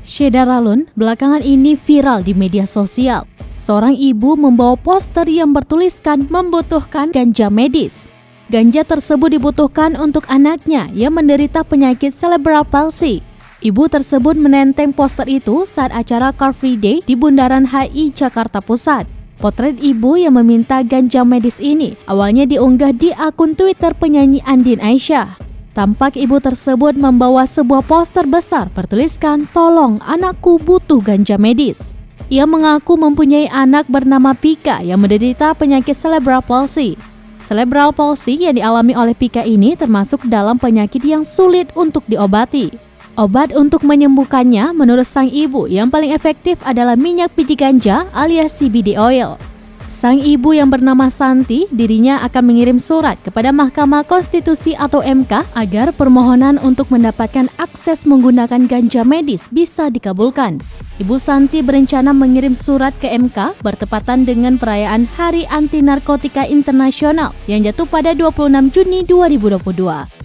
Syeda Ralun belakangan ini viral di media sosial. Seorang ibu membawa poster yang bertuliskan membutuhkan ganja medis. Ganja tersebut dibutuhkan untuk anaknya yang menderita penyakit cerebral palsy. Ibu tersebut menenteng poster itu saat acara Car Free Day di Bundaran HI Jakarta Pusat. Potret ibu yang meminta ganja medis ini awalnya diunggah di akun Twitter penyanyi Andin Aisyah. Tampak ibu tersebut membawa sebuah poster besar bertuliskan, "Tolong, anakku butuh ganja medis." Ia mengaku mempunyai anak bernama Pika yang menderita penyakit cerebral palsy. Cerebral palsy yang dialami oleh Pika ini termasuk dalam penyakit yang sulit untuk diobati. Obat untuk menyembuhkannya menurut sang ibu yang paling efektif adalah minyak biji ganja alias CBD oil. Sang ibu yang bernama Santi, dirinya akan mengirim surat kepada Mahkamah Konstitusi atau MK agar permohonan untuk mendapatkan akses menggunakan ganja medis bisa dikabulkan. Ibu Santi berencana mengirim surat ke MK bertepatan dengan perayaan Hari Anti Narkotika Internasional yang jatuh pada 26 Juni 2022.